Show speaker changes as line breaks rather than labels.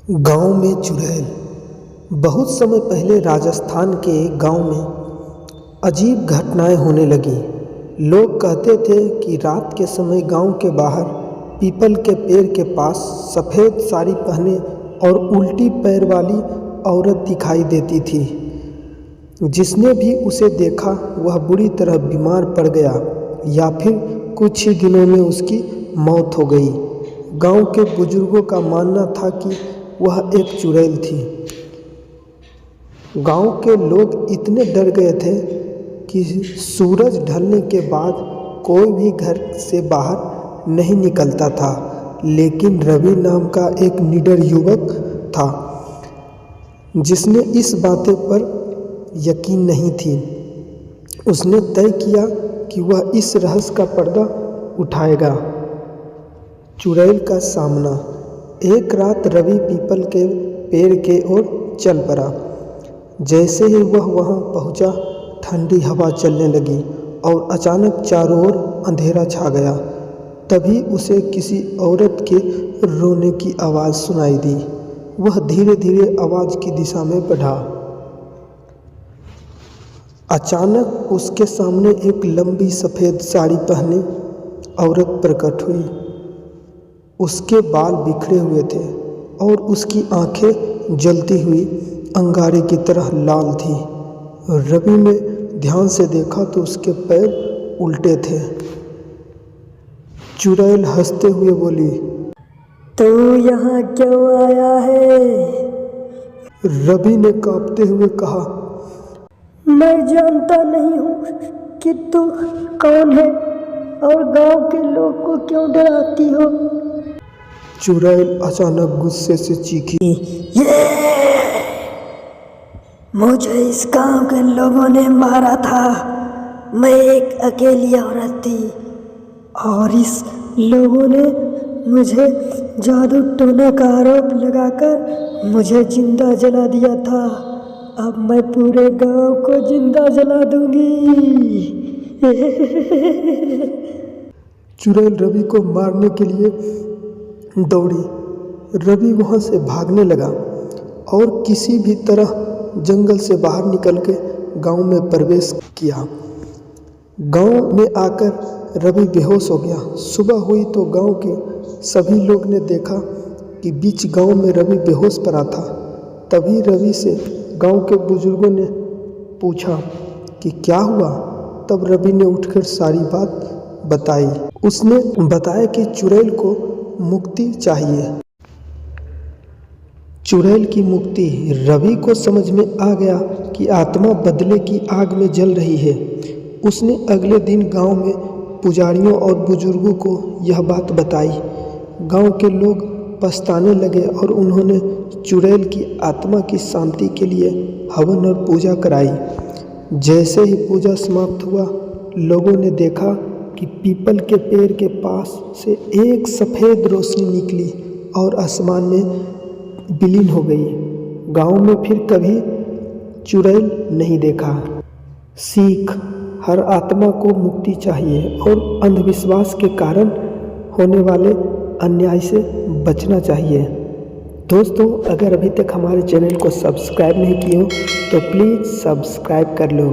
गांव में चुड़ैल। बहुत समय पहले राजस्थान के एक गांव में अजीब घटनाएं होने लगी। लोग कहते थे कि रात के समय गांव के बाहर पीपल के पेड़ के पास सफ़ेद साड़ी पहने और उल्टी पैर वाली औरत दिखाई देती थी। जिसने भी उसे देखा वह बुरी तरह बीमार पड़ गया या फिर कुछ ही दिनों में उसकी मौत हो गई। गांव के बुजुर्गों का मानना था कि वह एक चुड़ैल थी। गांव के लोग इतने डर गए थे कि सूरज ढलने के बाद कोई भी घर से बाहर नहीं निकलता था। लेकिन रवि नाम का एक निडर युवक था जिसने इस बातें पर यकीन नहीं थी। उसने तय किया कि वह इस रहस्य का पर्दा उठाएगा। चुड़ैल का सामना। एक रात रवि पीपल के पेड़ के ओर चल पड़ा। जैसे ही वह वहां पहुंचा, ठंडी हवा चलने लगी और अचानक चारों ओर अंधेरा छा गया। तभी उसे किसी औरत के रोने की आवाज़ सुनाई दी। वह धीरे धीरे आवाज़ की दिशा में बढ़ा। अचानक उसके सामने एक लंबी सफ़ेद साड़ी पहने औरत प्रकट हुई। उसके बाल बिखरे हुए थे और उसकी आंखें जलती हुई अंगारे की तरह लाल थी। रवि ने ध्यान से देखा तो उसके पैर उल्टे थे। चुड़ैल हंसते हुए बोली,
तू यहाँ क्यों आया है?
रवि ने कांपते हुए कहा,
मैं जानता नहीं हूँ कि तू कौन है और गांव के लोग को क्यों डराती हो।
चुड़ैल अचानक गुस्से से चीखी,
मुझे इस गांव के लोगों ने मारा था। मैं एक अकेली औरत थी और इस लोगों ने मुझे जादू टोना का आरोप लगाकर मुझे जिंदा जला दिया था। अब मैं पूरे गांव को जिंदा जला दूंगी।
चुड़ैल रवि को मारने के लिए दौड़ी। रवि वहां से भागने लगा और किसी भी तरह जंगल से बाहर निकल के गांव में प्रवेश किया। गांव में आकर रवि बेहोश हो गया। सुबह हुई तो गांव के सभी लोग ने देखा कि बीच गांव में रवि बेहोश पड़ा था। तभी रवि से गांव के बुजुर्गों ने पूछा कि क्या हुआ। तब रवि ने उठकर सारी बात बताई। उसने बताया कि चुड़ैल को मुक्ति चाहिए। चुड़ैल की मुक्ति। रवि को समझ में आ गया कि आत्मा बदले की आग में जल रही है। उसने अगले दिन गांव में पुजारियों और बुजुर्गों को यह बात बताई। गांव के लोग पछताने लगे और उन्होंने चुड़ैल की आत्मा की शांति के लिए हवन और पूजा कराई। जैसे ही पूजा समाप्त हुआ, लोगों ने देखा कि पीपल के पेड़ के पास से एक सफ़ेद रोशनी निकली और आसमान में विलीन हो गई। गांव में फिर कभी चुड़ैल नहीं देखा। सीख: हर आत्मा को मुक्ति चाहिए और अंधविश्वास के कारण होने वाले अन्याय से बचना चाहिए। दोस्तों, अगर अभी तक हमारे चैनल को सब्सक्राइब नहीं किए हो तो प्लीज़ सब्सक्राइब कर लो।